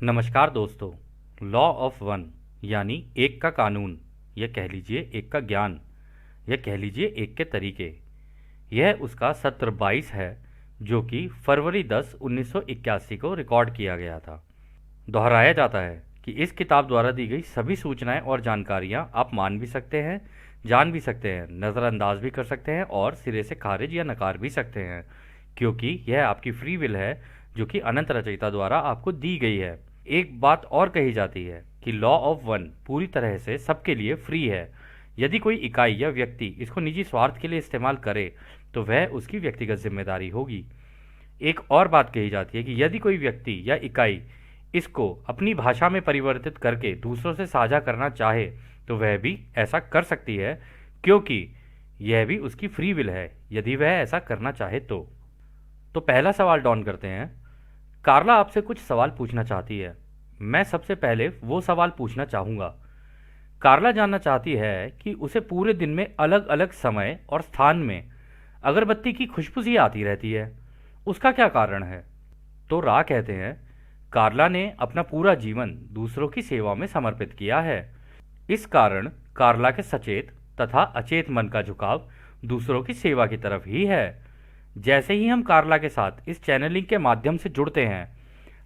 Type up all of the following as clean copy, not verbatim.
नमस्कार दोस्तों। Law of one यानी एक का कानून, या कह लीजिए एक का ज्ञान, या कह लीजिए एक के तरीके, यह उसका सत्र 22 है, जो कि फरवरी 10 1981 को रिकॉर्ड किया गया था। दोहराया जाता है कि इस किताब द्वारा दी गई सभी सूचनाएं और जानकारियां आप मान भी सकते हैं, जान भी सकते हैं, नज़रअंदाज भी कर सकते हैं और सिरे से खारिज या नकार भी सकते हैं, क्योंकि यह आपकी फ्री विल है, जो कि अनंत रचयिता द्वारा आपको दी गई है। एक बात और कही जाती है कि लॉ ऑफ वन पूरी तरह से सबके लिए फ्री है। यदि कोई इकाई या व्यक्ति इसको निजी स्वार्थ के लिए इस्तेमाल करे तो वह उसकी व्यक्तिगत जिम्मेदारी होगी। एक और बात कही जाती है कि यदि कोई व्यक्ति या इकाई इसको अपनी भाषा में परिवर्तित करके दूसरों से साझा करना चाहे तो वह भी ऐसा कर सकती है, क्योंकि यह भी उसकी फ्री विल है यदि वह ऐसा करना चाहे तो पहला सवाल डॉन करते हैं। कार्ला आपसे कुछ सवाल पूछना चाहती है। मैं सबसे पहले वो सवाल पूछना चाहूँगा। कार्ला जानना चाहती है कि उसे पूरे दिन में अलग अलग समय और स्थान में अगरबत्ती की खुशबू सी आती रहती है। उसका क्या कारण है? तो रा कहते हैं, कार्ला ने अपना पूरा जीवन दूसरों की सेवा में समर्पित किया है। इस कारण कार्ला के सचेत तथा अचेत मन का झुकाव दूसरों की सेवा की तरफ ही है। जैसे ही हम कार्ला के साथ इस चैनलिंग के माध्यम से जुड़ते हैं,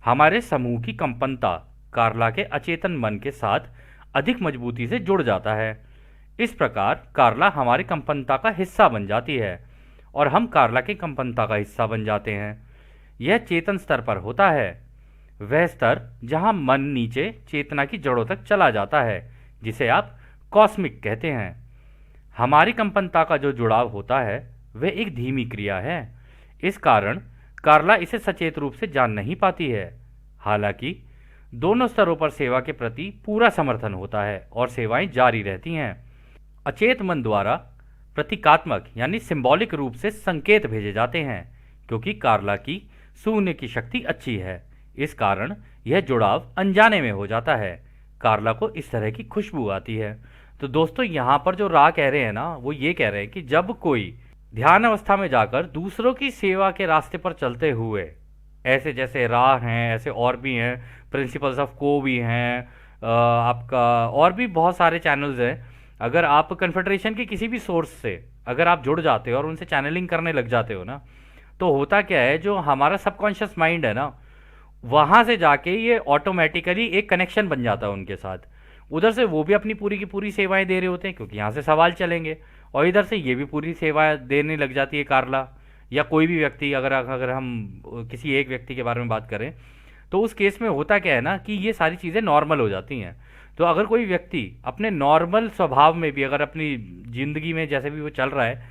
हमारे समूह की कंपनता कार्ला के अचेतन मन के साथ अधिक मजबूती से जुड़ जाता है। इस प्रकार कार्ला हमारी कंपनता का हिस्सा बन जाती है और हम कार्ला की कंपनता का हिस्सा बन जाते हैं। यह चेतन स्तर पर होता है, वह स्तर जहां मन नीचे चेतना की जड़ों तक चला जाता है, जिसे आप कॉस्मिक कहते हैं। हमारी कंपनता का जो जुड़ाव होता है वह एक धीमी क्रिया है। इस कारण कार्ला इसे सचेत रूप से जान नहीं पाती है। हालांकि दोनों स्तरों पर सेवा के प्रति पूरा समर्थन होता है और सेवाएं जारी रहती हैं। अचेत मन द्वारा प्रतीकात्मक यानी सिंबॉलिक रूप से संकेत भेजे जाते हैं, क्योंकि कार्ला की सुनने की शक्ति अच्छी है। इस कारण यह जुड़ाव अनजाने में हो जाता है। कार्ला को इस तरह की खुशबू आती है। तो दोस्तों, यहाँ पर जो रा कह रहे हैं ना, वो ये कह रहे हैं कि जब कोई ध्यान अवस्था में जाकर दूसरों की सेवा के रास्ते पर चलते हुए, ऐसे जैसे राह हैं, ऐसे और भी हैं, प्रिंसिपल्स ऑफ को भी हैं, आपका और भी बहुत सारे चैनल्स हैं। अगर आप कन्फेडरेशन के किसी भी सोर्स से अगर आप जुड़ जाते हो और उनसे चैनलिंग करने लग जाते हो ना, तो होता क्या है, जो हमारा सबकॉन्शियस माइंड है ना, वहाँ से जाके ये ऑटोमेटिकली एक कनेक्शन बन जाता है उनके साथ। उधर से वो भी अपनी पूरी की पूरी सेवाएं दे रहे होते हैं, क्योंकि यहाँ से सवाल चलेंगे, और इधर से ये भी पूरी सेवाएं देने लग जाती है कार्ला, या कोई भी व्यक्ति। अगर अगर हम किसी एक व्यक्ति के बारे में बात करें तो उस केस में होता क्या है ना, कि ये सारी चीज़ें नॉर्मल हो जाती हैं। तो अगर कोई व्यक्ति अपने नॉर्मल स्वभाव में भी, अगर अपनी ज़िंदगी में जैसे भी वो चल रहा है,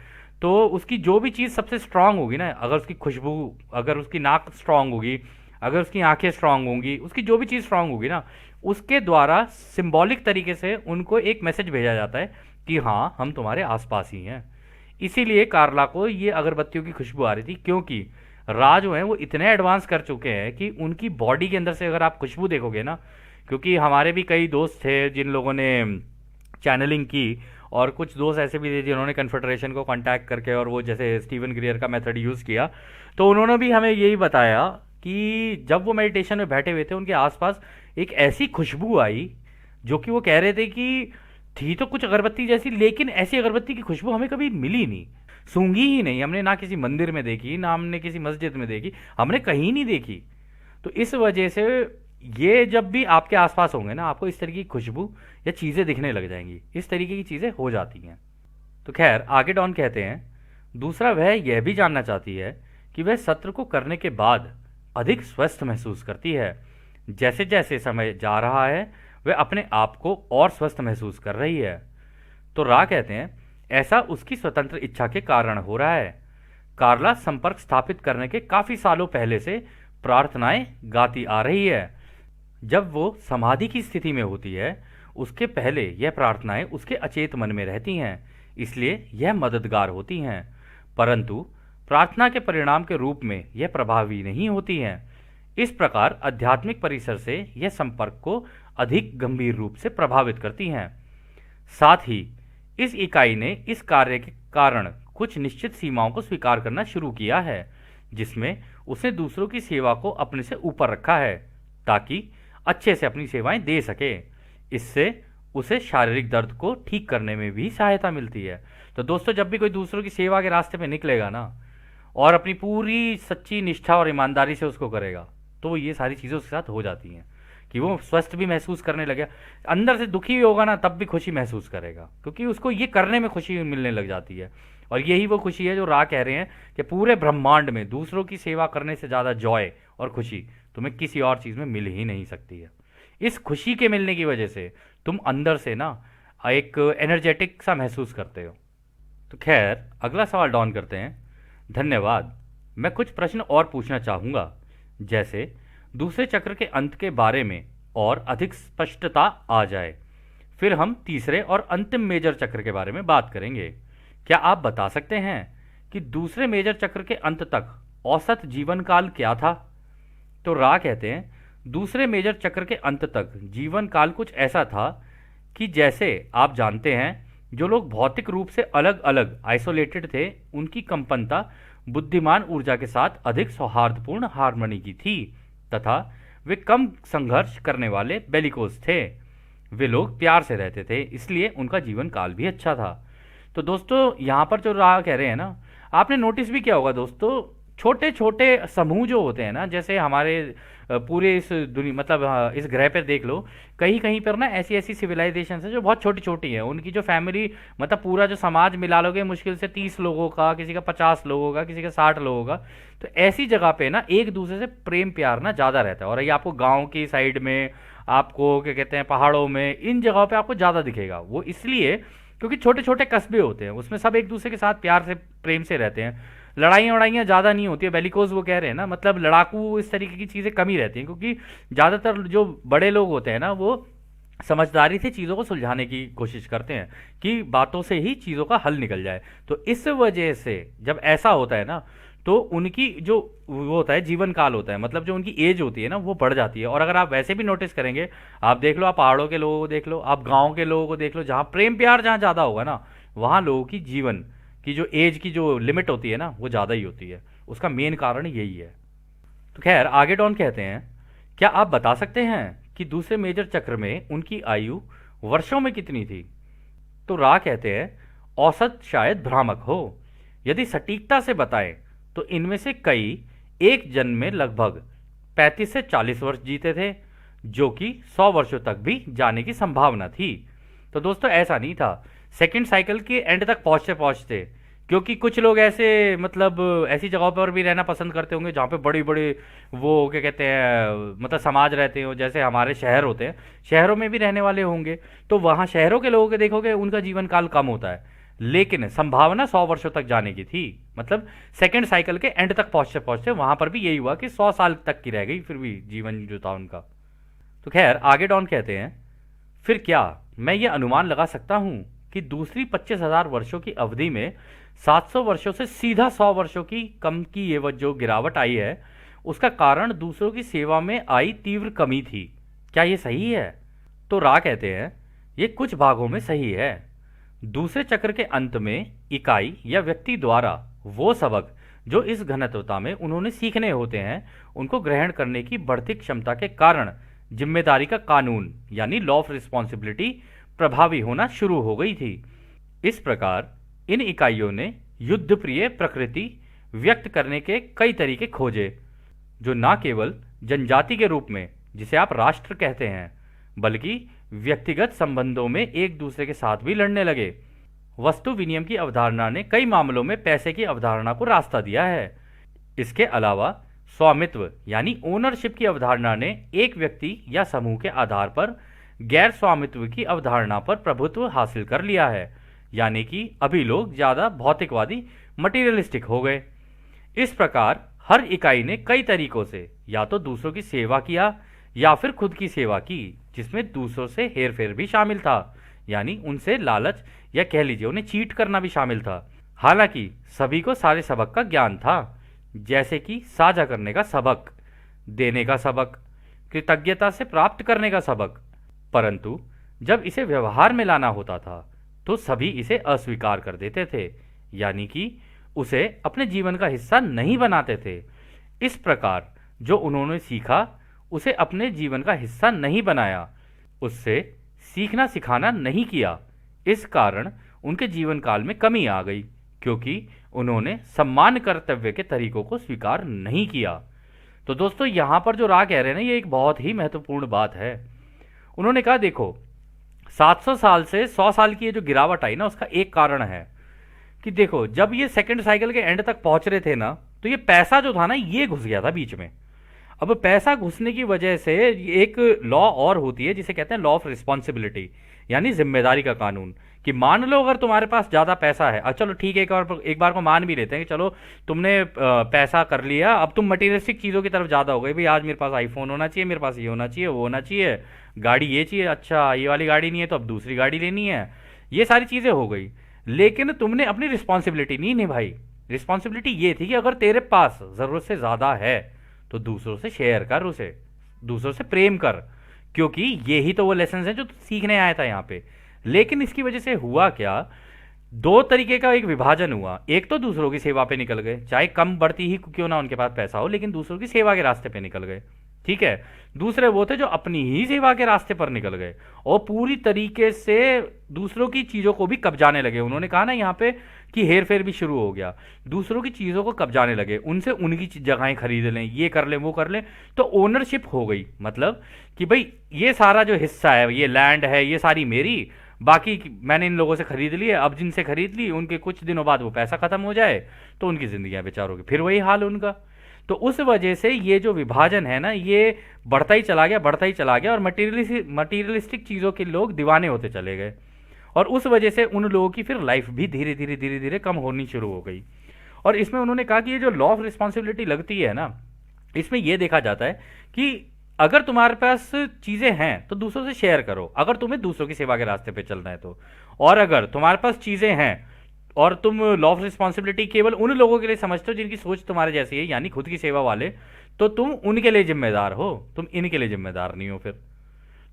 तो उसकी जो भी चीज़ सबसे स्ट्रांग होगी ना, अगर उसकी खुशबू, अगर उसकी नाक स्ट्रांग होगी, अगर उसकी आंखें स्ट्रांग होंगी, उसकी जो भी चीज़ स्ट्रांग होगी ना, उसके द्वारा सिंबॉलिक तरीके से उनको एक मैसेज भेजा जाता है कि हाँ, हम तुम्हारे आसपास ही हैं। इसीलिए कार्ला को ये अगरबत्तियों की खुशबू आ रही थी, क्योंकि रा जो है वो इतने एडवांस कर चुके हैं कि उनकी बॉडी के अंदर से अगर आप खुशबू देखोगे ना, क्योंकि हमारे भी कई दोस्त थे जिन लोगों ने चैनलिंग की, और कुछ दोस्त ऐसे भी थे जिन्होंने कन्फेडरेशन को कांटेक्ट करके और वो जैसे स्टीवन ग्रियर का मेथड यूज़ किया, तो उन्होंने भी हमें यही बताया कि जब वो मेडिटेशन में बैठे हुए थे, उनके आसपास एक ऐसी खुशबू आई, जो कि वो कह रहे थे कि थी तो कुछ अगरबत्ती जैसी, लेकिन ऐसी अगरबत्ती की खुशबू हमें कभी मिली नहीं, सूंघी ही नहीं हमने, ना किसी मंदिर में देखी, ना हमने किसी मस्जिद में देखी, हमने कहीं नहीं देखी। तो इस वजह से ये जब भी आपके आसपास होंगे ना, आपको इस तरीके की खुशबू या चीज़ें दिखने लग जाएंगी, इस तरीके की चीज़ें हो जाती हैं। तो खैर, आगे डॉन कहते हैं, दूसरा, वह यह भी जानना चाहती है कि वह सत्र को करने के बाद अधिक स्वस्थ महसूस करती है। जैसे जैसे समय जा रहा है, वह अपने आप को और स्वस्थ महसूस कर रही है। तो रा कहते हैं, ऐसा उसकी स्वतंत्र इच्छा के कारण हो रहा है। कार्ला संपर्क स्थापित करने के काफी सालों पहले से प्रार्थनाएं गाती आ रही है। जब वो समाधि की स्थिति में होती है, उसके पहले यह प्रार्थनाएं उसके अचेत मन में रहती हैं, इसलिए यह मददगार होती हैं, परंतु प्रार्थना के परिणाम के रूप में यह प्रभावी नहीं होती हैं। इस प्रकार आध्यात्मिक परिसर से यह संपर्क को अधिक गंभीर रूप से प्रभावित करती हैं। साथ ही इस इकाई ने इस कार्य के कारण कुछ निश्चित सीमाओं को स्वीकार करना शुरू किया है, जिसमें उसने दूसरों की सेवा को अपने से ऊपर रखा है, ताकि अच्छे से अपनी सेवाएं दे सके। इससे उसे शारीरिक दर्द को ठीक करने में भी सहायता मिलती है। तो दोस्तों, जब भी कोई दूसरों की सेवा के रास्ते पे निकलेगा ना और अपनी पूरी सच्ची निष्ठा और ईमानदारी से उसको करेगा, तो ये सारी चीज़ें उसके साथ हो जाती हैं कि वो स्वस्थ भी महसूस करने लगे। अंदर से दुखी भी होगा ना, तब भी खुशी महसूस करेगा, क्योंकि उसको ये करने में खुशी मिलने लग जाती है। और यही वो खुशी है जो राह कह रहे हैं कि पूरे ब्रह्मांड में दूसरों की सेवा करने से ज़्यादा जॉय और खुशी तुम्हें किसी और चीज़ में मिल ही नहीं सकती है। इस खुशी के मिलने की वजह से तुम अंदर से ना एक एनर्जेटिक सा महसूस करते हो। तो खैर, अगला सवाल डॉन करते हैं। धन्यवाद। मैं कुछ प्रश्न और पूछना चाहूँगा, जैसे दूसरे चक्र के अंत के बारे में और अधिक स्पष्टता आ जाए। फिर हम तीसरे और अंतिम मेजर चक्र के बारे में बात करेंगे। क्या आप बता सकते हैं कि दूसरे मेजर चक्र के अंत तक औसत जीवन काल क्या था? तो रा कहते हैं, दूसरे मेजर चक्र के अंत तक जीवन काल कुछ ऐसा था कि जैसे आप जानते हैं, जो लोग भौतिक रूप से अलग अलग आइसोलेटेड थे, उनकी कंपनता बुद्धिमान ऊर्जा के साथ अधिक सौहार्दपूर्ण हार्मनी की थी, तथा वे कम संघर्ष करने वाले बेलिकोस थे। वे लोग प्यार से रहते थे, इसलिए उनका जीवन काल भी अच्छा था। तो दोस्तों, यहाँ पर जो राह कह रहे हैं ना, आपने नोटिस भी किया होगा दोस्तों, छोटे छोटे समूह जो होते हैं ना, जैसे हमारे पूरे इस दुनिया मतलब इस ग्रह पर देख लो, कहीं कहीं पर ना ऐसी ऐसी सिविलाइजेशन है जो बहुत छोटी छोटी है। उनकी जो फैमिली मतलब पूरा जो समाज मिला लोगे मुश्किल से 30 लोगों का, किसी का 50 लोगों का, किसी का 60 लोगों का। तो ऐसी जगह पे ना एक दूसरे से प्रेम प्यार ना ज़्यादा रहता है। और ये आपको गाँव की साइड में, आपको क्या कहते हैं पहाड़ों में, इन जगहों पे आपको ज़्यादा दिखेगा। वो इसलिए क्योंकि छोटे छोटे कस्बे होते हैं, उसमें सब एक दूसरे के साथ प्यार से प्रेम से रहते हैं। लड़ाइयाँ वड़ाइयाँ ज़्यादा नहीं होती है, बेलिकोज वो कह रहे हैं ना, मतलब लड़ाकू इस तरीके की चीज़ें कम ही रहती हैं, क्योंकि ज़्यादातर जो बड़े लोग होते हैं ना, वो समझदारी से चीज़ों को सुलझाने की कोशिश करते हैं कि बातों से ही चीज़ों का हल निकल जाए। तो इस वजह से जब ऐसा होता है ना, तो उनकी जो वो होता है जीवन काल होता है, मतलब जो उनकी एज होती है ना, वो बढ़ जाती है। और अगर आप वैसे भी नोटिस करेंगे, आप देख लो, आप पहाड़ों के लोगों को देख लो, आप गाँव के लोगों को देख लो, जहाँ प्रेम प्यार जहाँ ज़्यादा होगा ना, वहाँ लोगों की जीवन की जो एज की जो लिमिट होती है ना, वो ज़्यादा ही होती है। उसका मेन कारण यही है। तो खैर, आगे डॉन कहते हैं, क्या आप बता सकते हैं कि दूसरे मेजर चक्र में उनकी आयु वर्षों में कितनी थी? तो रा कहते हैं, औसत शायद भ्रामक हो। यदि सटीकता से बताएं तो इनमें से कई एक जन्म में लगभग 35 से 40 वर्ष जीते थे, जो कि 100 वर्षों तक भी जाने की संभावना थी। तो दोस्तों, ऐसा नहीं था सेकंड साइकिल के एंड तक पहुंचते पहुंचते, क्योंकि कुछ लोग ऐसे मतलब ऐसी जगहों पर भी रहना पसंद करते होंगे जहाँ पे बड़े बड़े वो क्या कहते हैं मतलब समाज रहते हो, जैसे हमारे शहर होते हैं, शहरों में भी रहने वाले होंगे। तो वहाँ शहरों के लोगों के देखोगे उनका जीवन काल कम होता है, लेकिन संभावना 100 वर्षों तक जाने की थी। मतलब सेकंड साइकिल के एंड तक पहुंचते पहुंचते वहां पर भी यही हुआ कि 100 साल तक की रह गई फिर भी जीवन जो था उनका। तो खैर, आगे डॉन कहते हैं, फिर क्या मैं ये अनुमान लगा सकता हूं कि दूसरी 25,000 वर्षों की अवधि में 700 वर्षों से सीधा 100 वर्षों की कम की ये जो गिरावट आई है, उसका कारण दूसरों की सेवा में आई तीव्र कमी थी। क्या ये सही है? तो रा कहते हैं, ये कुछ भागों में सही है। दूसरे चक्र के अंत में इकाई या व्यक्ति द्वारा वो सबक जो इस घनत्वता में उन्होंने सीखने होते हैं, उनको ग्रहण करने की बढ़ती क्षमता के कारण जिम्मेदारी का कानून यानी लॉ ऑफ रिस्पॉन्सिबिलिटी प्रभावी होना शुरू हो गई थी। इस प्रकार इन इकाइयों ने युद्ध प्रिय प्रकृति व्यक्त करने के कई तरीके खोजे, जो न केवल जनजाति के रूप में, जिसे आप राष्ट्र कहते हैं, बल्कि व्यक्तिगत संबंधों में एक दूसरे के साथ भी लड़ने लगे। वस्तु विनिमय की अवधारणा ने कई मामलों में पैसे की अवधारणा को रास्ता दिया है। इसके अलावा स्वामित्व यानी ओनरशिप की अवधारणा ने एक व्यक्ति या समूह के आधार पर गैर स्वामित्व की अवधारणा पर प्रभुत्व हासिल कर लिया है, यानी कि अभी लोग ज्यादा भौतिकवादी मटीरियलिस्टिक हो गए। इस प्रकार हर इकाई ने कई तरीकों से या तो दूसरों की सेवा किया या फिर खुद की सेवा की, जिसमें दूसरों से हेरफेर भी शामिल था, यानी उनसे लालच या कह लीजिए उन्हें चीट करना भी शामिल था। हालांकि सभी को सारे सबक का ज्ञान था, जैसे कि साझा करने का सबक, देने का सबक, कृतज्ञता से प्राप्त करने का सबक। परंतु जब इसे व्यवहार में लाना होता था तो सभी इसे अस्वीकार कर देते थे, यानी कि उसे अपने जीवन का हिस्सा नहीं बनाते थे। इस प्रकार जो उन्होंने सीखा उसे अपने जीवन का हिस्सा नहीं बनाया, उससे सीखना सिखाना नहीं किया। इस कारण उनके जीवन काल में कमी आ गई, क्योंकि उन्होंने सम्मान कर्तव्य के तरीकों को स्वीकार नहीं किया। तो दोस्तों यहाँ पर जो रा कह रहे हैं ना, ये एक बहुत ही महत्वपूर्ण बात है। उन्होंने कहा देखो, 700 साल से 100 साल की ये जो गिरावट आई ना, उसका एक कारण है कि देखो, जब ये सेकंड साइकिल के एंड तक पहुंच रहे थे ना, तो ये पैसा जो था ना, ये घुस गया था बीच में। अब पैसा घुसने की वजह से एक लॉ और होती है जिसे कहते हैं लॉ ऑफ रिस्पॉन्सिबिलिटी, यानी जिम्मेदारी का कानून। कि मान लो अगर तुम्हारे पास ज़्यादा पैसा है, चलो ठीक है, एक बार को मान भी लेते हैं कि चलो तुमने पैसा कर लिया, अब तुम मटीरियलिस्टिक चीज़ों की तरफ ज़्यादा हो गए। भाई आज मेरे पास आईफोन होना चाहिए, मेरे पास ये होना चाहिए, वो होना चाहिए, गाड़ी ये चाहिए, अच्छा ये वाली गाड़ी नहीं है तो अब दूसरी गाड़ी लेनी है, ये सारी चीज़ें हो गई। लेकिन तुमने अपनी रिस्पॉन्सिबिलिटी नहीं निभाई। रिस्पॉन्सिबिलिटी ये थी कि अगर तेरे पास ज़रूरत से ज़्यादा है तो दूसरों से शेयर कर, उसे दूसरों से प्रेम कर, क्योंकि यही तो वो लेसन है जो तू सीखने आया था यहाँ पे। लेकिन इसकी वजह से हुआ क्या, दो तरीके का एक विभाजन हुआ। एक तो दूसरों की सेवा पे निकल गए, चाहे कम बढ़ती ही क्यों ना उनके पास पैसा हो, लेकिन दूसरों की सेवा के रास्ते पे निकल गए, ठीक है। दूसरे वो थे जो अपनी ही सेवा के रास्ते पर निकल गए और पूरी तरीके से दूसरों की चीजों को भी कब्जाने लगे। उन्होंने कहा ना यहाँ पे कि हेर फेर भी शुरू हो गया, दूसरों की चीजों को कब्जाने लगे, उनसे उनकी जगहें खरीद लें, ये कर लें, वो कर लें, तो ओनरशिप हो गई। मतलब कि भाई ये सारा जो हिस्सा है, ये लैंड है, ये सारी मेरी, बाकी मैंने इन लोगों से खरीद ली है। अब जिनसे खरीद ली उनके कुछ दिनों बाद वो पैसा खत्म हो जाए तो उनकी जिंदगियां बेचारों की फिर वही हाल उनका। तो उस वजह से ये जो विभाजन है ना, ये बढ़ता ही चला गया, बढ़ता ही चला गया, और मटीरियलिस्टिक चीज़ों के लोग दीवाने होते चले गए। और उस वजह से उन लोगों की फिर लाइफ भी धीरे धीरे धीरे धीरे कम होनी शुरू हो गई। और इसमें उन्होंने कहा कि ये जो लॉ ऑफ रिस्पॉन्सिबिलिटी लगती है ना, इसमें यह देखा जाता है कि अगर तुम्हारे पास चीज़ें हैं तो दूसरों से शेयर करो, अगर तुम्हें दूसरों की सेवा के रास्ते पे चलना है तो। और अगर तुम्हारे पास चीज़ें हैं और तुम लॉ ऑफ रिस्पॉन्सिबिलिटी केवल उन लोगों के लिए समझते हो जिनकी सोच तुम्हारे जैसी है, यानी खुद की सेवा वाले, तो तुम उनके लिए जिम्मेदार हो, तुम इनके लिए जिम्मेदार नहीं हो फिर।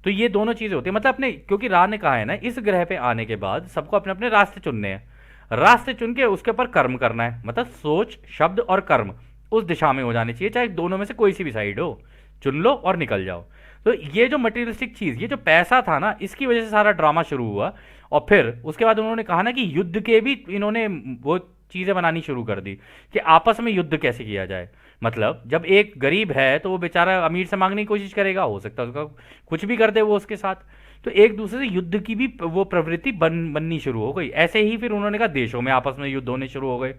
तो ये दोनों चीज़ें होती है। मतलब अपने, क्योंकि रा ने कहा है ना, इस ग्रह पे आने के बाद सबको अपने अपने रास्ते चुनने हैं, रास्ते चुन के उसके ऊपर कर्म करना है। मतलब सोच, शब्द और कर्म उस दिशा में हो जाने चाहिए, चाहे दोनों में से कोई सी भी साइड हो, चुन लो और निकल जाओ। तो ये जो मटेरियलिस्टिक चीज़, ये जो पैसा था ना, इसकी वजह से सारा ड्रामा शुरू हुआ। और फिर उसके बाद उन्होंने कहा ना कि युद्ध के भी इन्होंने वो चीज़ें बनानी शुरू कर दी कि आपस में युद्ध कैसे किया जाए। मतलब जब एक गरीब है तो वो बेचारा अमीर से मांगने की कोशिश करेगा, हो सकता है उसका कुछ भी कर दे वो उसके साथ, तो एक दूसरे से युद्ध की भी वो प्रवृत्ति बननी शुरू हो गई। ऐसे ही फिर उन्होंने कहा देशों में आपस में युद्ध होने शुरू हो गए।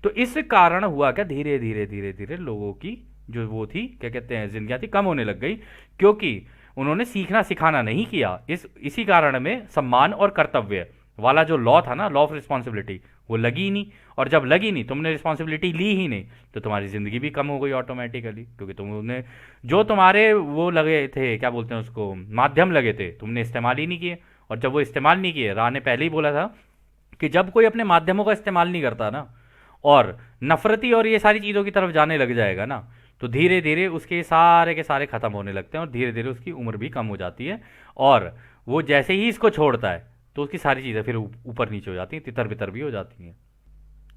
तो इस कारण हुआ क्या, धीरे धीरे धीरे धीरे लोगों की जो वो थी, क्या कहते हैं, जिंदगियां थी, कम होने लग गई, क्योंकि उन्होंने सीखना सिखाना नहीं किया। इसी कारण में सम्मान और कर्तव्य वाला जो लॉ था ना, लॉ ऑफ रिस्पॉन्सिबिलिटी, वो लगी ही नहीं। और जब लगी नहीं, तुमने रिस्पॉन्सिबिलिटी ली ही नहीं, तो तुम्हारी जिंदगी भी कम हो गई ऑटोमेटिकली, क्योंकि तुमने जो तुम्हारे वो लगे थे, क्या बोलते हैं उसको, माध्यम लगे थे, तुमने इस्तेमाल ही नहीं किए। और जब वो इस्तेमाल नहीं किए, राह ने पहले ही बोला था कि जब कोई अपने माध्यमों का इस्तेमाल नहीं करता ना, और नफरती और ये सारी चीज़ों की तरफ जाने लग जाएगा ना, तो धीरे धीरे उसके सारे के सारे ख़त्म होने लगते हैं और धीरे धीरे उसकी उम्र भी कम हो जाती है। और वो जैसे ही इसको छोड़ता है तो उसकी सारी चीज़ें फिर ऊपर नीचे हो जाती हैं, तितर बितर भी हो जाती हैं।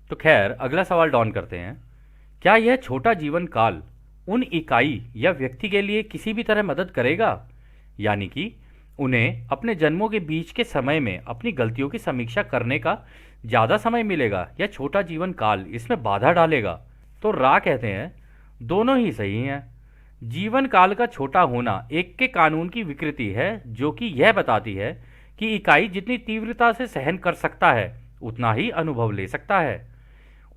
तो खैर, अगला सवाल डॉन करते हैं, क्या यह छोटा जीवन काल उन इकाई या व्यक्ति के लिए किसी भी तरह मदद करेगा? यानी कि उन्हें अपने जन्मों के बीच के समय में अपनी गलतियों की समीक्षा करने का ज़्यादा समय मिलेगा, या छोटा जीवन काल इसमें बाधा डालेगा? तो रा कहते हैं दोनों ही सही हैं। जीवन काल का छोटा होना एक के कानून की विकृति है, जो कि यह बताती है कि इकाई जितनी तीव्रता से सहन कर सकता है उतना ही अनुभव ले सकता है,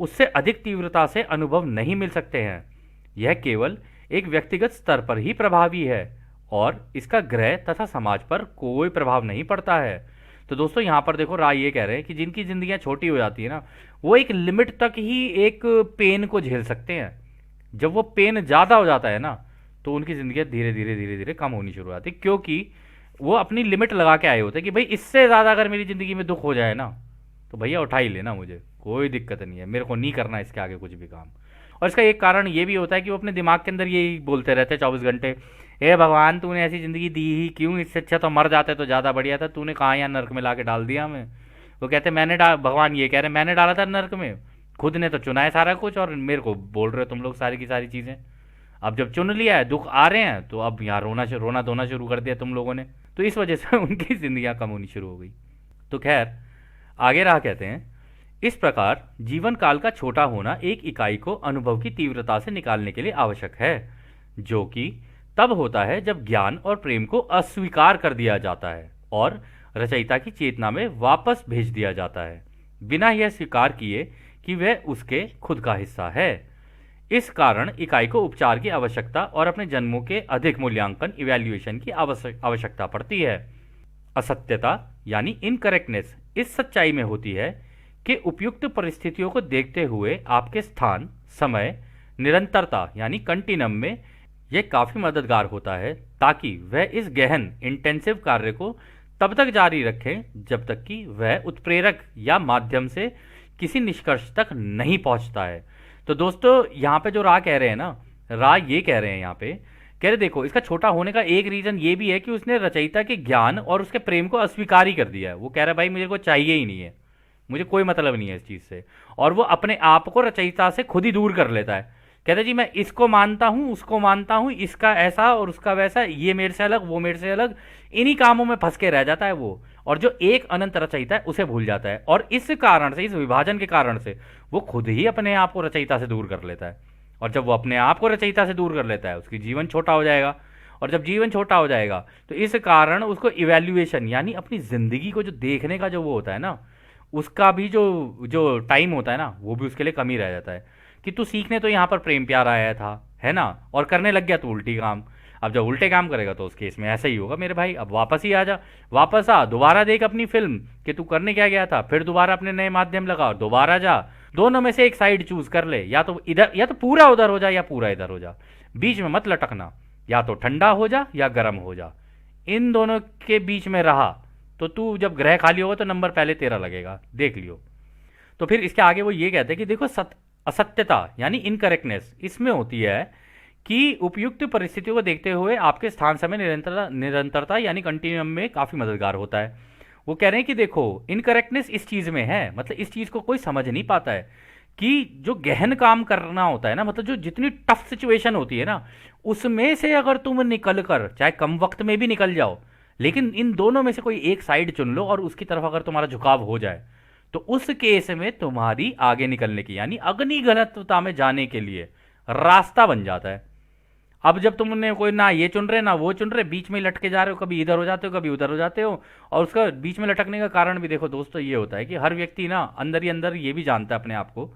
उससे अधिक तीव्रता से अनुभव नहीं मिल सकते हैं। यह केवल एक व्यक्तिगत स्तर पर ही प्रभावी है और इसका ग्रह तथा समाज पर कोई प्रभाव नहीं पड़ता है। तो दोस्तों यहाँ पर देखो, राय ये कह रहे हैं कि जिनकी जिंदगियां छोटी हो जाती है ना, वो एक लिमिट तक ही एक पेन को झेल सकते हैं। जब वो पेन ज़्यादा हो जाता है ना, तो उनकी ज़िंदगी धीरे धीरे धीरे धीरे कम होनी शुरू हो जाती है, क्योंकि वो अपनी लिमिट लगा के आए होते हैं कि भाई इससे ज़्यादा अगर मेरी ज़िंदगी में दुख हो जाए ना, तो भैया उठा ही लेना, मुझे कोई दिक्कत नहीं है, मेरे को नहीं करना इसके आगे कुछ भी काम। और इसका एक कारण ये भी होता है कि वो अपने दिमाग के अंदर यही बोलते रहते हैं 24 घंटे, ए भगवान तूने ऐसी ज़िंदगी दी ही क्यों, इससे अच्छा तो मर जाते तो ज़्यादा बढ़िया था, तूने कहाँ यहाँ नर्क में ला के डाल दिया हमें। वो कहते भगवान ये कह रहे मैंने डाला था नर्क में, खुद ने तो चुना है सारा कुछ और मेरे को बोल रहे हो तुम लोग सारी की सारी चीज़ें। अब जब चुन लिया है, दुख आ रहे हैं, तो अब यहाँ रोना धोना शुरू कर दिया तुम लोगों ने, तो इस वजह से उनकी जिंदगियां कम होनी शुरू हो गई। तो खैर, आगे रहा कहते हैं, इस प्रकार जीवन काल का छोटा होना एक इकाई को अनुभव की तीव्रता से निकालने के लिए आवश्यक है, जो कि तब होता है जब ज्ञान और प्रेम को अस्वीकार कर दिया जाता है और रचयिता की चेतना में वापस भेज दिया जाता है, बिना यह स्वीकार किए कि वह उसके खुद का हिस्सा है। इस कारण इकाई को उपचार की आवश्यकता और अपने जन्मों के अधिक मूल्यांकन इवैल्यूएशन की आवश्यकता पड़ती है। असत्यता यानी इनकरेक्टनेस इस सच्चाई में होती है कि उपयुक्त परिस्थितियों को देखते हुए आपके स्थान, समय, निरंतरता यानी कंटिन्यूम में यह काफी मददगार होता है, ताकि वह इस गहन इंटेंसिव कार्य को तब तक जारी रखें जब तक कि वह उत्प्रेरक या माध्यम से किसी निष्कर्ष तक नहीं पहुंचता है। तो दोस्तों, यहाँ पे जो रा कह रहे हैं ना, रा ये कह रहे हैं यहाँ पे, कह रहे देखो, इसका छोटा होने का एक रीजन ये भी है कि उसने रचयिता के ज्ञान और उसके प्रेम को अस्वीकार ही कर दिया है। वो कह रहा है भाई मुझे को चाहिए ही नहीं है, मुझे कोई मतलब नहीं है इस चीज से, और वो अपने आप को रचयिता से खुद ही दूर कर लेता है। कहता है जी मैं इसको मानता हूँ, उसको मानता हूँ, इसका ऐसा और उसका वैसा, ये मेरे से अलग, वो मेरे से अलग, इन्हीं कामों में फंस के रह जाता है वो, और जो एक अनंत रचयिता है उसे भूल जाता है। और इस कारण से, इस विभाजन के कारण से, वो खुद ही अपने आप को रचयिता से दूर कर लेता है। और जब वो अपने आप को रचयिता से दूर कर लेता है, उसकी जीवन छोटा हो जाएगा, और जब जीवन छोटा हो जाएगा तो इस कारण उसको इवैल्यूएशन यानी अपनी जिंदगी को जो देखने का जो वो होता है ना, उसका भी जो जो टाइम होता है ना, वो भी उसके लिए कम ही रह जाता है। कि तू सीखने तो यहाँ पर प्रेम प्यार आया था, है ना, और करने लग गया तू उल्टी काम। अब जब उल्टे काम करेगा तो उस केस में ऐसा ही होगा मेरे भाई, अब वापस ही आ जा, वापस आ, दोबारा देख अपनी फिल्म कि तू करने क्या गया था, फिर दोबारा अपने नए माध्यम लगा, दोबारा जा, दोनों में से एक साइड चूज कर ले, या तो इधर, या तो पूरा उधर हो जा, या पूरा इधर हो जा, बीच में मत लटकना, या तो ठंडा हो जा या गर्म हो जा, इन दोनों के बीच में रहा तो तू जब ग्रह खाली होगा तो नंबर पहले तेरा लगेगा, देख लियो। तो फिर इसके आगे वो ये कहते हैं कि देखो, असत्यता यानी इनकरेक्टनेस इसमें होती है कि उपयुक्त परिस्थितियों को देखते हुए आपके स्थान, समय, निरंतरता यानी कंटिन्यूम में काफी मददगार होता है। वो कह रहे हैं कि देखो, इनकरेक्टनेस इस चीज में है, मतलब इस चीज को कोई समझ नहीं पाता है कि जो गहन काम करना होता है ना, मतलब जो जितनी टफ सिचुएशन होती है ना, उसमें से अगर तुम निकल कर, चाहे कम वक्त में भी निकल जाओ, लेकिन इन दोनों में से कोई एक साइड चुन लो और उसकी तरफ अगर तुम्हारा झुकाव हो जाए, तो उस केस में तुम्हारी आगे निकलने की यानी अग्नि घनत्वता में जाने के लिए रास्ता बन जाता है। अब जब तुमने कोई ना ये चुन रहे ना वो चुन रहे, बीच में लटके जा रहे हो, कभी इधर हो जाते हो कभी उधर हो जाते हो, और उसका बीच में लटकने का कारण भी देखो दोस्तों ये होता है कि हर व्यक्ति ना अंदर ही अंदर ये भी जानता है अपने आप को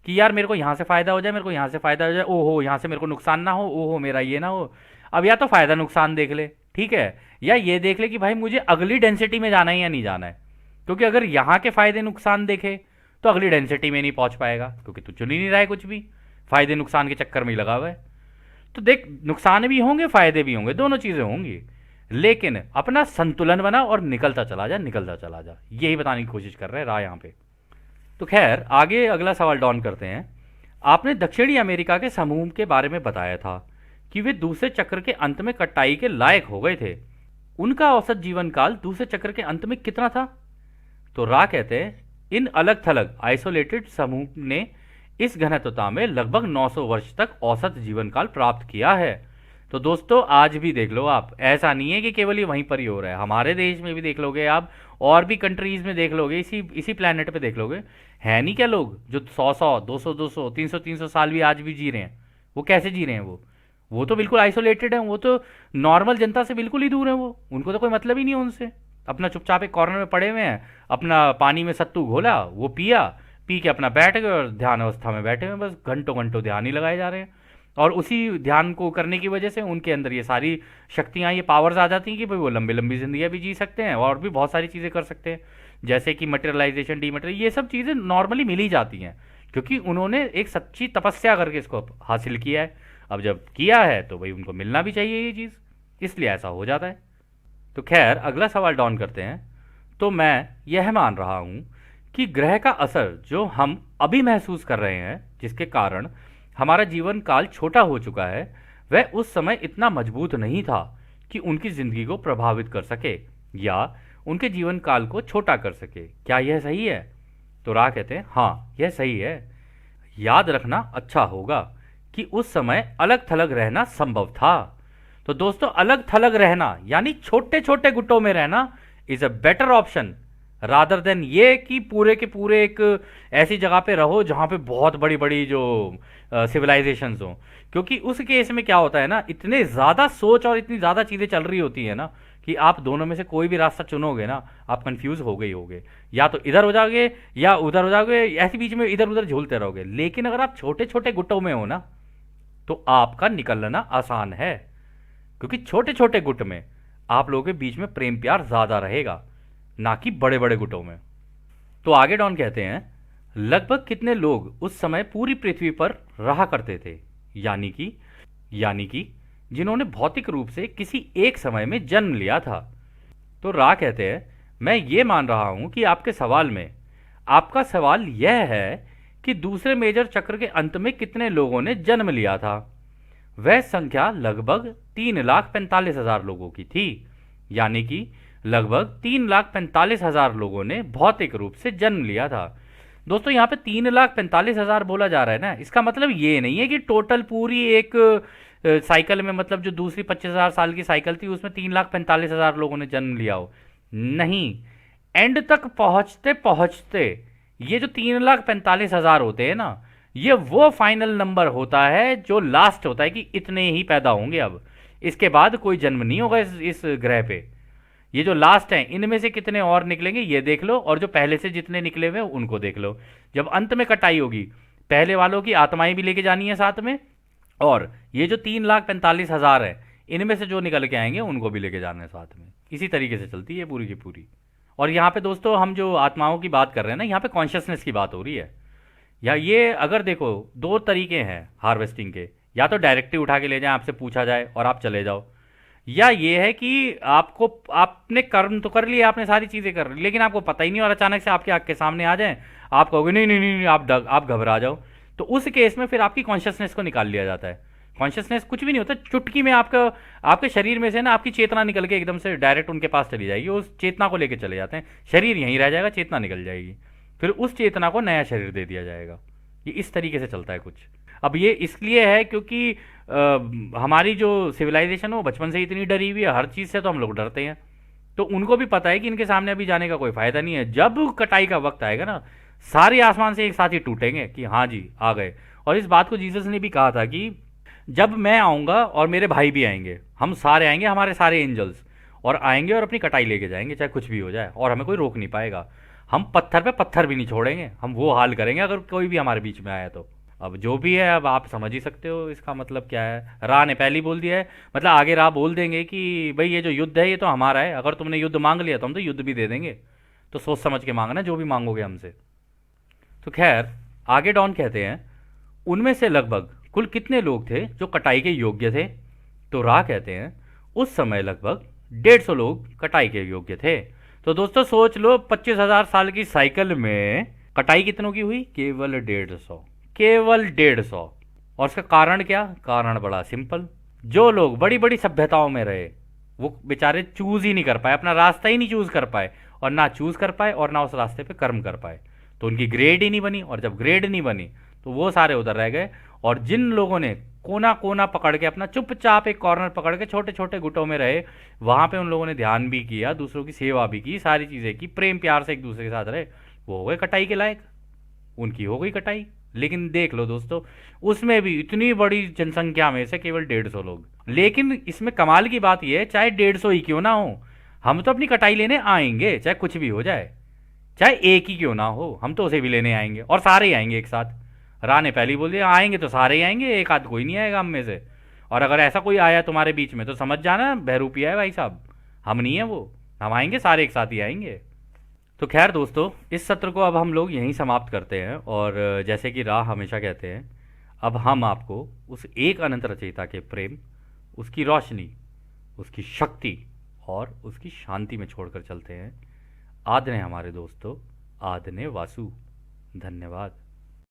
कि यार मेरे को यहाँ से फायदा हो जाए, मेरे को यहाँ से फायदा हो जाए, ओहो यहाँ से मेरे को नुकसान ना हो, ओहो मेरा ये ना हो। अब या तो फायदा नुकसान देख ले, ठीक है, या ये देख ले कि भाई मुझे अगली डेंसिटी में जाना है या नहीं जाना है, क्योंकि अगर यहाँ के फायदे नुकसान देखे तो अगली डेंसिटी में नहीं पहुंच पाएगा, क्योंकि तू चुन ही नहीं रहा है कुछ भी, फायदे नुकसान के चक्कर में ही लगा हुआ है। तो देख, नुकसान भी होंगे फायदे भी होंगे, दोनों चीजें होंगी, लेकिन अपना संतुलन बना और निकलता चला जा, निकलता चला जा, यही बताने की कोशिश कर रहे हैं राय यहाँ पे। तो खैर, आगे अगला सवाल डॉन करते हैं। आपने दक्षिणी अमेरिका के समूह के बारे में बताया था कि वे दूसरे चक्र के अंत में कटाई के लायक हो गए थे। उनका औसत जीवन काल दूसरे चक्र के अंत में कितना था? तो रा कहते हैं, इन अलग थलग आइसोलेटेड समूह ने इस घनत्वता में लगभग 900 वर्ष तक औसत जीवन काल प्राप्त किया है। तो दोस्तों, आज भी देख लो आप, ऐसा नहीं है कि केवल ये वहीं पर ही हो रहा है, हमारे देश में भी देख लोगे आप, और भी कंट्रीज में देख लोगे, इसी प्लेनेट पे देख लोगे, है नहीं क्या लोग जो 100 200 300 साल भी आज भी जी रहे हैं। वो कैसे जी रहे हैं? वो तो बिल्कुल आइसोलेटेड है, वो तो नॉर्मल जनता से बिल्कुल ही दूर है, वो, उनको तो कोई मतलब ही नहीं है उनसे, अपना चुपचाप एक कॉर्नर में पड़े हुए हैं, अपना पानी में सत्तू घोला, वो पिया, पी के अपना बैठ गए और ध्यान अवस्था में बैठे हुए, बस घंटों घंटों ध्यान ही लगाए जा रहे हैं। और उसी ध्यान को करने की वजह से उनके अंदर ये सारी शक्तियाँ, ये पावर्स आ जाती हैं कि भाई वो लंबी लंबी जिंदगियाँ भी जी सकते हैं और भी बहुत सारी चीज़ें कर सकते हैं, जैसे कि मटेरियलाइजेशन, डीमटेरियल, ये सब चीज़ें नॉर्मली मिल ही जाती हैं, क्योंकि उन्होंने एक सच्ची तपस्या करके इसको हासिल किया है। अब जब किया है तो भाई उनको मिलना भी चाहिए ये चीज़, इसलिए ऐसा हो जाता है। तो खैर, अगला सवाल डॉन करते हैं। तो मैं यह मान रहा हूँ कि ग्रह का असर जो हम अभी महसूस कर रहे हैं, जिसके कारण हमारा जीवन काल छोटा हो चुका है, वह उस समय इतना मजबूत नहीं था कि उनकी जिंदगी को प्रभावित कर सके या उनके जीवन काल को छोटा कर सके। क्या यह सही है? तो रा कहते हैं, हाँ यह सही है। याद रखना अच्छा होगा कि उस समय अलग थलग रहना संभव था। तो दोस्तों, अलग थलग रहना यानी छोटे छोटे गुटों में रहना is a better option rather than ये कि पूरे के पूरे एक ऐसी जगह पे रहो जहां पे बहुत बड़ी बड़ी जो सिविलाइजेशंस हो। क्योंकि उस केस में क्या होता है ना, इतने ज्यादा सोच और इतनी ज्यादा चीजें चल रही होती है ना कि आप दोनों में से कोई भी रास्ता चुनोगे ना, आप कंफ्यूज हो गए होगे, या तो इधर हो जाओगे या उधर हो जाओगे, ऐसे बीच में इधर उधर झूलते रहोगे। लेकिन अगर आप छोटे छोटे गुटों में हो ना, तो आपका निकलना आसान है, क्योंकि छोटे छोटे गुट में आप लोगों के बीच में प्रेम प्यार ज्यादा रहेगा, ना कि बड़े बड़े गुटों में। तो आगे डॉन कहते हैं, लगभग कितने लोग उस समय पूरी पृथ्वी पर रहा करते थे, यानी कि जिन्होंने भौतिक रूप से किसी एक समय में जन्म लिया था। तो रा कहते हैं, मैं ये मान रहा हूं कि आपका सवाल यह है कि दूसरे मेजर चक्र के अंत में कितने लोगों ने जन्म लिया था। वह संख्या लगभग 3,45,000 लोगों की थी, यानी कि लगभग 3,45,000 लोगों ने भौतिक रूप से जन्म लिया था। दोस्तों, यहाँ पे 3,45,000 बोला जा रहा है ना, इसका मतलब ये नहीं है कि टोटल पूरी एक साइकिल में, मतलब जो दूसरी 25,000 साल की साइकिल थी उसमें 3,45,000 लोगों ने जन्म लिया हो। नहीं, एंड तक पहुंचते पहुंचते ये जो 3,45,000 होते हैं ना, ये वो फाइनल नंबर होता है जो लास्ट होता है कि इतने ही पैदा होंगे, अब इसके बाद कोई जन्म नहीं होगा इस ग्रह पे। ये जो लास्ट हैं इनमें से कितने और निकलेंगे ये देख लो, और जो पहले से जितने निकले हुए उनको देख लो। जब अंत में कटाई होगी, पहले वालों की आत्माएं भी लेके जानी है साथ में, और ये जो 3,45,000 है इनमें से जो निकल के आएंगे उनको भी लेके जाना है साथ में। इसी तरीके से चलती है पूरी की पूरी। और यहाँ पे दोस्तों, हम जो आत्माओं की बात कर रहे हैं ना, यहाँ पे कॉन्शियसनेस की बात हो रही है। या ये अगर देखो, दो तरीके हैं हार्वेस्टिंग के, या तो डायरेक्टली उठा के ले जाएं, आपसे पूछा जाए और आप चले जाओ, या ये है कि आपने कर्म तो कर लिया, आपने सारी चीजें कर ली, लेकिन आपको पता ही नहीं और अचानक से आपके आंख के सामने आ जाए, आप कहोगे नहीं नहीं नहीं, नहीं आप घबरा जाओ। तो उस केस में फिर आपकी कॉन्शियसनेस को निकाल लिया जाता है। कॉन्शियसनेस कुछ भी नहीं होता, चुटकी में आपके शरीर में से ना आपकी चेतना निकल के एकदम से डायरेक्ट उनके पास चली जाएगी, उस चेतना को लेकर चले जाते हैं, शरीर यहीं रह जाएगा, चेतना निकल जाएगी, फिर उस चेतना को नया शरीर दे दिया जाएगा। ये इस तरीके से चलता है कुछ। अब ये इसलिए है क्योंकि हमारी जो सिविलाइजेशन है वो बचपन से इतनी डरी हुई है, हर चीज़ से तो हम लोग डरते हैं, तो उनको भी पता है कि इनके सामने अभी जाने का कोई फायदा नहीं है। जब कटाई का वक्त आएगा ना, सारे आसमान से एक साथ ही टूटेंगे कि हाँ जी आ गए। और इस बात को जीसस ने भी कहा था कि जब मैं आऊँगा और मेरे भाई भी आएंगे, हम सारे आएंगे, हमारे सारे एंजल्स, और आएंगे और अपनी कटाई लेके जाएंगे, चाहे कुछ भी हो जाए, और हमें कोई रोक नहीं पाएगा। हम पत्थर पे पत्थर भी नहीं छोड़ेंगे, हम वो हाल करेंगे अगर कोई भी हमारे बीच में आया तो। अब जो भी है, अब आप समझ ही सकते हो इसका मतलब क्या है। रा ने पहले ही बोल दिया है, मतलब आगे रा बोल देंगे कि भाई ये जो युद्ध है ये तो हमारा है, अगर तुमने युद्ध मांग लिया तो हम तो युद्ध भी दे देंगे, तो सोच समझ के मांगना जो भी मांगोगे हमसे। तो खैर, आगे डॉन कहते हैं, उनमें से लगभग कुल कितने लोग थे जो कटाई के योग्य थे। तो रा कहते हैं, उस समय लगभग 150 लोग कटाई के योग्य थे। तो दोस्तों सोच लो, 25,000 साल की साइकिल में कटाई कितनों की हुई? केवल 150, केवल 150। और इसका कारण क्या? कारण बड़ा सिंपल, जो लोग बड़ी बड़ी सभ्यताओं में रहे वो बेचारे चूज ही नहीं कर पाए, अपना रास्ता ही नहीं चूज कर पाए, और ना चूज कर पाए और ना उस रास्ते पे कर्म कर पाए, तो उनकी ग्रेड ही नहीं बनी, और जब ग्रेड नहीं बनी तो वो सारे उधर रह गए। और जिन लोगों ने कोना कोना पकड़ के अपना चुपचाप एक कॉर्नर पकड़ के छोटे छोटे गुटों में रहे, वहां पे उन लोगों ने ध्यान भी किया, दूसरों की सेवा भी की, सारी चीजें की, प्रेम प्यार से एक दूसरे के साथ रहे, वो हो गए कटाई के लायक, उनकी हो गई कटाई। लेकिन देख लो दोस्तों, उसमें भी इतनी बड़ी जनसंख्या में से केवल 150 लोग। लेकिन इसमें कमाल की बात यह है, चाहे 150 ही क्यों ना हो, हम तो अपनी कटाई लेने आएंगे, चाहे कुछ भी हो जाए, चाहे एक ही क्यों ना हो, हम तो उसे भी लेने आएंगे, और सारे ही आएंगे एक साथ। रा ने पहले ही बोल दिया, आएंगे तो सारे ही आएंगे, एक आध कोई नहीं आएगा हम में से। और अगर ऐसा कोई आया तुम्हारे बीच में तो समझ जाना बहरूपिया है भाई साहब, हम नहीं है वो, हम आएंगे, सारे एक साथ ही आएंगे। तो खैर दोस्तों, इस सत्र को अब हम लोग यहीं समाप्त करते हैं, और जैसे कि राह हमेशा कहते हैं, अब हम आपको उस एक अनंत रचयिता के प्रेम, उसकी रोशनी, उसकी शक्ति और उसकी शांति में छोड़कर चलते हैं। आदने हमारे दोस्तों, आदने वासु। धन्यवाद।